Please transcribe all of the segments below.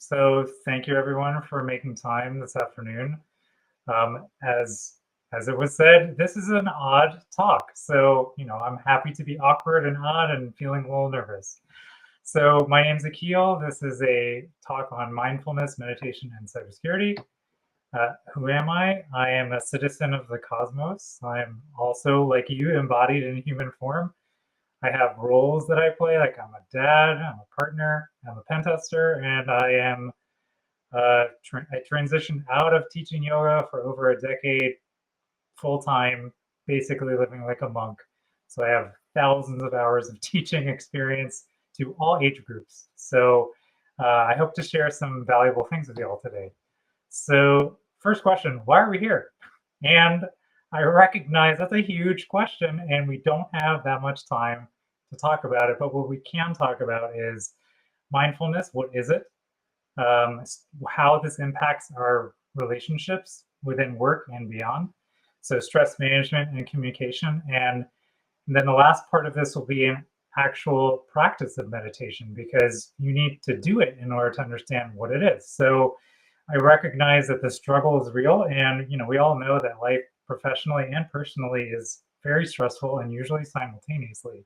So thank you everyone for making time this afternoon. As it was said, this is an odd talk. So, I'm happy to be awkward and odd and feeling a little nervous. So my name's Aqeel. This is a talk on mindfulness, meditation, and cybersecurity. Who am I? I am a citizen of the cosmos. I'm also, like you, embodied in human form. I have roles that I play, like I'm a dad, I'm a partner, I'm a pen tester, and I transitioned out of teaching yoga for over a decade, full time, basically living like a monk. So I have thousands of hours of teaching experience to all age groups. So I hope to share some valuable things with you all today. So, first question, why are we here? And I recognize that's a huge question, and we don't have that much time to talk about it. But what we can talk about is mindfulness. What is it? um, how this impacts our relationships within work and beyond. So stress management and communication. And then the last part of this will be an actual practice of meditation because you need to do it in order to understand what it is. So I recognize that the struggle is real, and we all know that life professionally and personally is very stressful and usually simultaneously.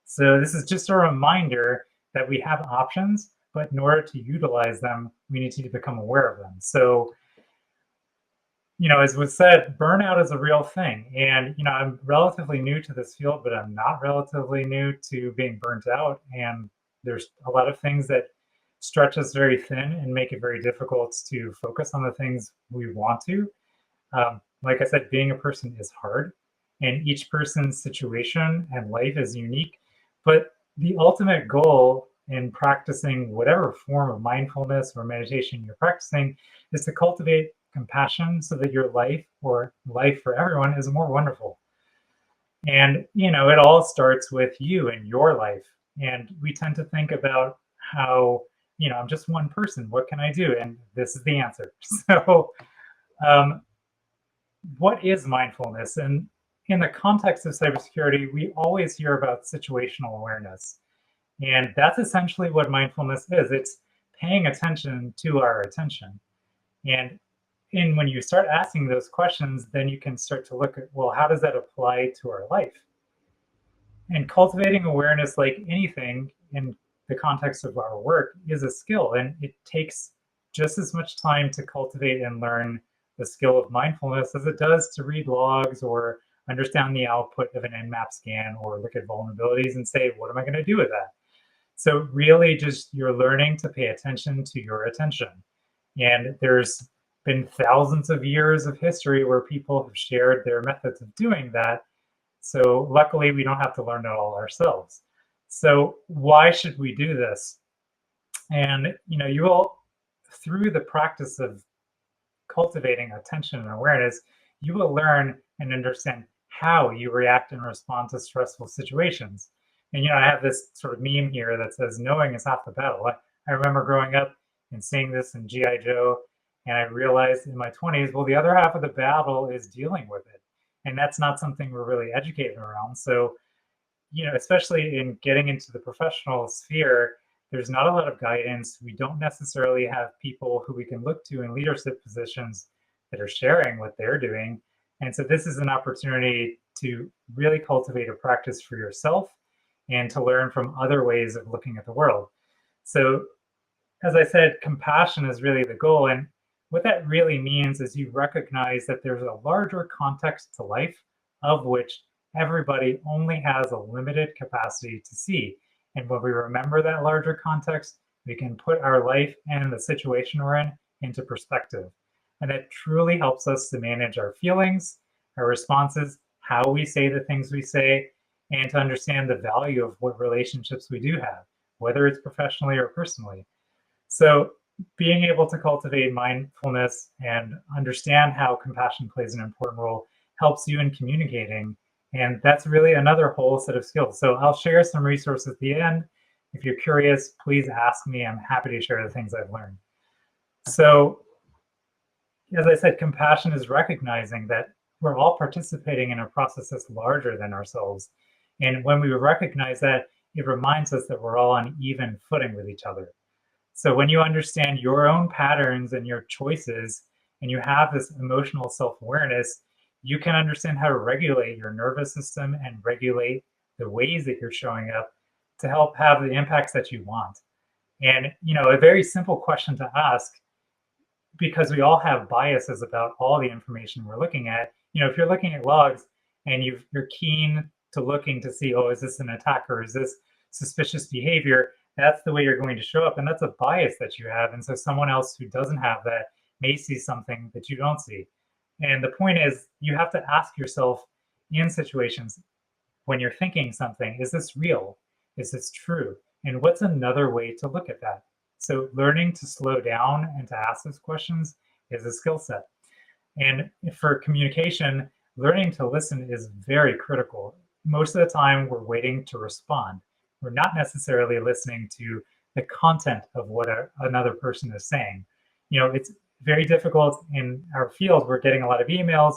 So this is just a reminder that we have options, but in order to utilize them, we need to become aware of them. So, as was said, burnout is a real thing. And, I'm relatively new to this field, but I'm not relatively new to being burnt out. And there's a lot of things that stretch us very thin and make it very difficult to focus on the things we want to. Like I said, being a person is hard, and each person's situation and life is unique. But the ultimate goal in practicing whatever form of mindfulness or meditation you're practicing is to cultivate compassion so that your life or life for everyone is more wonderful. And, it all starts with you and your life. And we tend to think about how, I'm just one person. What can I do? And this is the answer. So, um, what is mindfulness? And in the context of cybersecurity, we always hear about situational awareness. And that's essentially what mindfulness is. It's paying attention to our attention. And when you start asking those questions, then you can start to look at, well, how does that apply to our life? And cultivating awareness, like anything in the context of our work, is a skill. And it takes just as much time to cultivate and learn the skill of mindfulness as it does to read logs or understand the output of an Nmap scan or look at vulnerabilities and say, what am I going to do with that? So really just you're learning to pay attention to your attention. And there's been thousands of years of history where people have shared their methods of doing that. So luckily we don't have to learn it all ourselves. So why should we do this? And you will, through the practice of cultivating attention and awareness, you will learn and understand how you react and respond to stressful situations. And I have this sort of meme here that says, knowing is half the battle. I remember growing up and seeing this in G.I. Joe, and I realized in my 20s, well, the other half of the battle is dealing with it. And that's not something we're really educated around. So, especially in getting into the professional sphere, there's not a lot of guidance. We don't necessarily have people who we can look to in leadership positions that are sharing what they're doing. And so this is an opportunity to really cultivate a practice for yourself and to learn from other ways of looking at the world. So as I said, compassion is really the goal. And what that really means is you recognize that there's a larger context to life of which everybody only has a limited capacity to see. And when we remember that larger context, we can put our life and the situation we're in into perspective. And that truly helps us to manage our feelings, our responses, how we say the things we say, and to understand the value of what relationships we do have, whether it's professionally or personally. So being able to cultivate mindfulness and understand how compassion plays an important role helps you in communicating. And that's really another whole set of skills. So I'll share some resources at the end. If you're curious, please ask me. I'm happy to share the things I've learned. So as I said, compassion is recognizing that we're all participating in a process that's larger than ourselves. And when we recognize that, it reminds us that we're all on even footing with each other. So when you understand your own patterns and your choices, and you have this emotional self-awareness, you can understand how to regulate your nervous system and regulate the ways that you're showing up to help have the impacts that you want. And a very simple question to ask, because we all have biases about all the information we're looking at. If you're looking at logs and you're keen to looking to see, oh, is this an attack or is this suspicious behavior? That's the way you're going to show up, and that's a bias that you have. And so someone else who doesn't have that may see something that you don't see. And the point is, you have to ask yourself in situations when you're thinking something, is this real? Is this true? And what's another way to look at that? So learning to slow down and to ask those questions is a skill set. And for communication, learning to listen is very critical. Most of the time, we're waiting to respond. We're not necessarily listening to the content of what another person is saying. It's very difficult in our field. We're getting a lot of emails.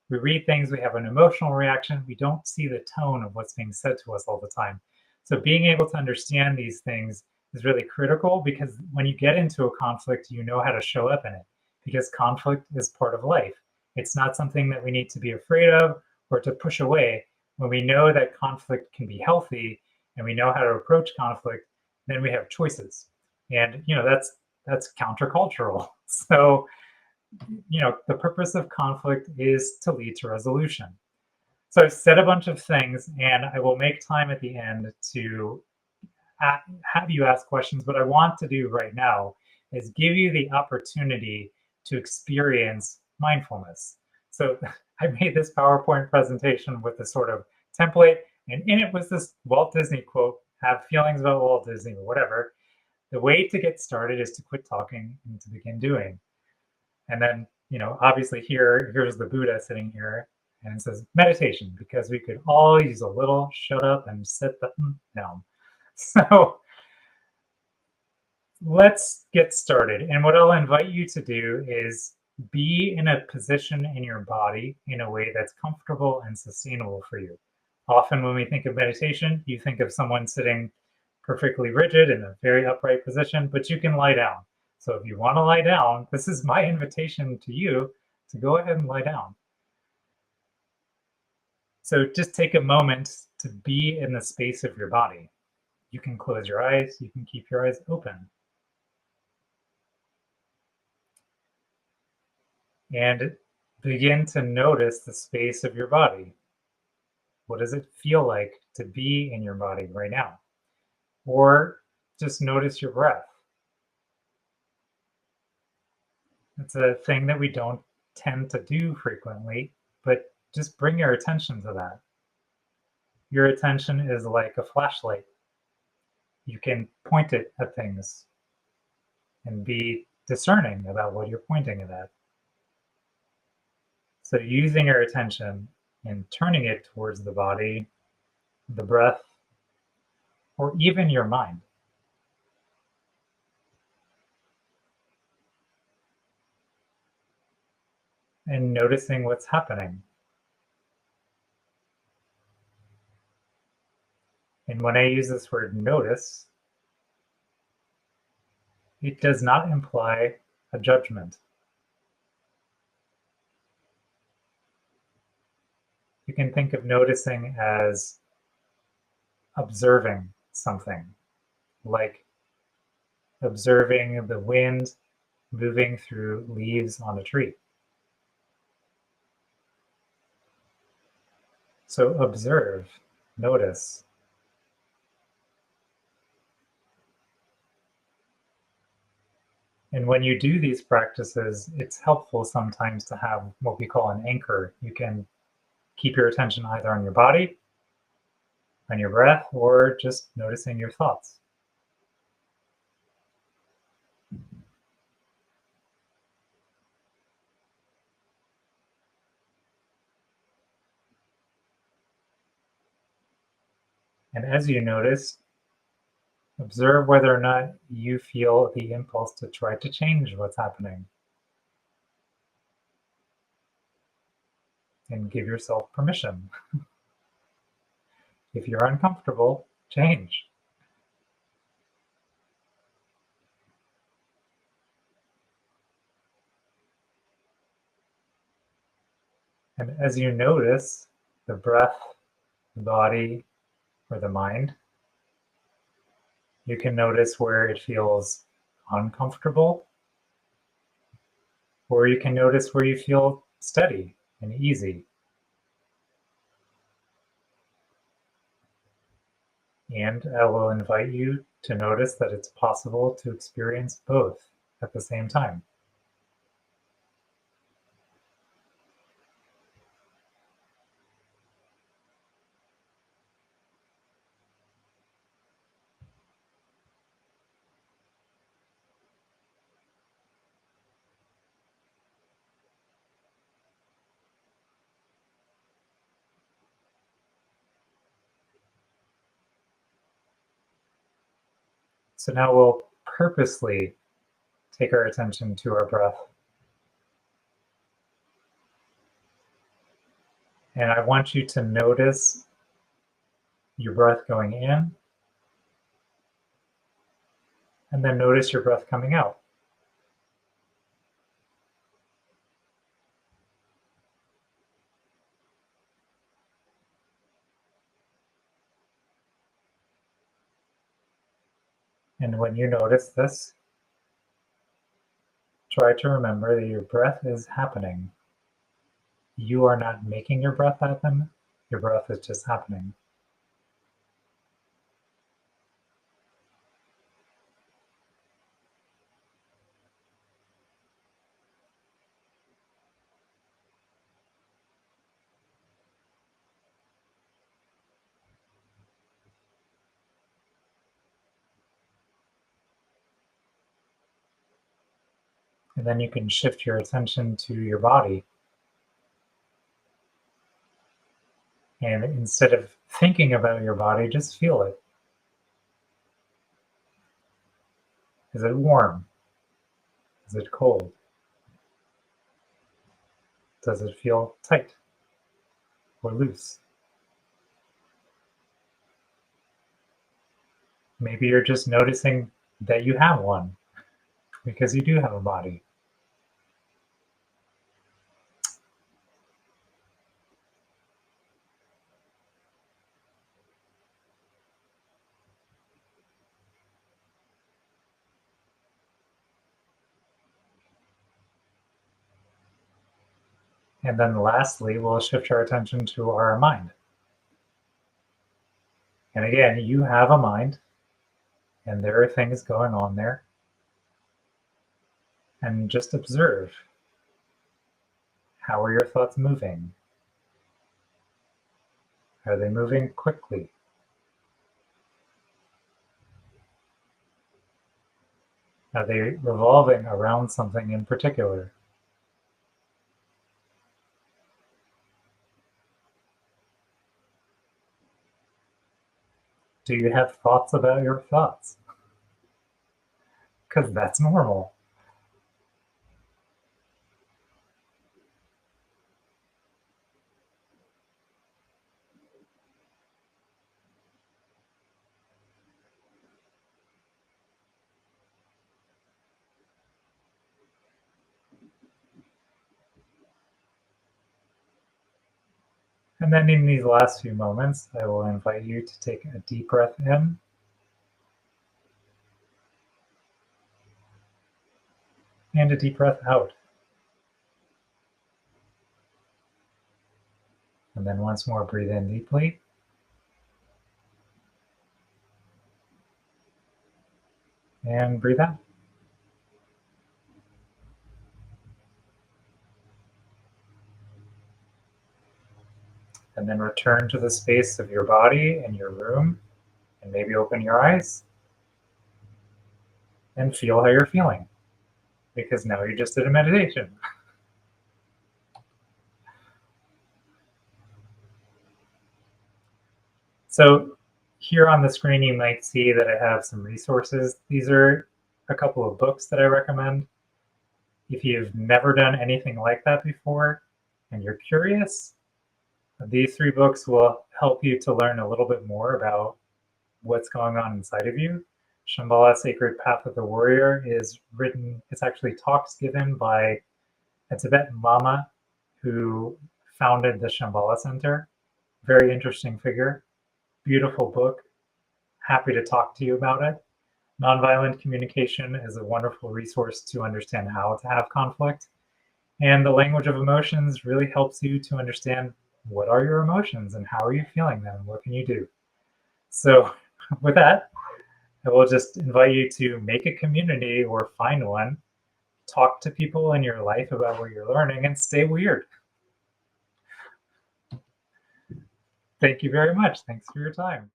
We read things, we have an emotional reaction. We don't see the tone of what's being said to us all the time. So being able to understand these things is really critical, because when you get into a conflict, you know how to show up in it, because conflict is part of life. It's not something that we need to be afraid of or to push away. When we know that conflict can be healthy and we know how to approach conflict, then we have choices. And that's countercultural. So the purpose of conflict is to lead to resolution. So I've said a bunch of things, and I will make time at the end to have you ask questions. What I want to do right now is give you the opportunity to experience mindfulness. So I made this PowerPoint presentation with this sort of template, and in it was this Walt Disney quote, have feelings about Walt Disney or whatever. The way to get started is to quit talking and to begin doing. And then, obviously here's the Buddha sitting here, and it says meditation, because we could all use a little shut up and sit down. So let's get started. And what I'll invite you to do is be in a position in your body in a way that's comfortable and sustainable for you. Often when we think of meditation, you think of someone sitting perfectly rigid in a very upright position, but you can lie down. So if you want to lie down, this is my invitation to you to go ahead and lie down. So just take a moment to be in the space of your body. You can close your eyes, you can keep your eyes open. And begin to notice the space of your body. What does it feel like to be in your body right now? Or just notice your breath. It's a thing that we don't tend to do frequently, but just bring your attention to that. Your attention is like a flashlight. You can point it at things and be discerning about what you're pointing it at. So using your attention and turning it towards the body, the breath, or even your mind. And noticing what's happening. And when I use this word notice, it does not imply a judgment. You can think of noticing as observing something, like observing the wind moving through leaves on a tree. So observe, notice. And when you do these practices, it's helpful sometimes to have what we call an anchor. You can keep your attention either on your body, on your breath, or just noticing your thoughts. And as you notice, observe whether or not you feel the impulse to try to change what's happening. And give yourself permission. If you're uncomfortable, change. And as you notice the breath, the body, or the mind, you can notice where it feels uncomfortable, or you can notice where you feel steady and easy. And I will invite you to notice that it's possible to experience both at the same time. So now we'll purposely take our attention to our breath. And I want you to notice your breath going in, and then notice your breath coming out. And when you notice this, try to remember that your breath is happening. You are not making your breath happen, your breath is just happening. And then you can shift your attention to your body. And instead of thinking about your body, just feel it. Is it warm? Is it cold? Does it feel tight or loose? Maybe you're just noticing that you have one because you do have a body. And then lastly, we'll shift our attention to our mind. And again, you have a mind, and there are things going on there. And just observe. How are your thoughts moving? Are they moving quickly? Are they revolving around something in particular? Do you have thoughts about your thoughts? Because that's normal. And then in these last few moments, I will invite you to take a deep breath in and a deep breath out. And then once more, breathe in deeply. And breathe out. And then return to the space of your body and your room, and maybe open your eyes and feel how you're feeling, because now you just did a meditation. So here on the screen, you might see that I have some resources. These are a couple of books that I recommend. If you've never done anything like that before and you're curious, these three books will help you to learn a little bit more about what's going on inside of you. Shambhala Sacred Path of the Warrior is written, it's actually talks given by a Tibetan Lama who founded the Shambhala Center. Very interesting figure, beautiful book. Happy to talk to you about it. Nonviolent communication is a wonderful resource to understand how to have conflict. And the language of emotions really helps you to understand what are your emotions and how are you feeling them? What can you do? So, with that, I will just invite you to make a community or find one, talk to people in your life about what you're learning, and stay weird. Thank you very much. Thanks for your time.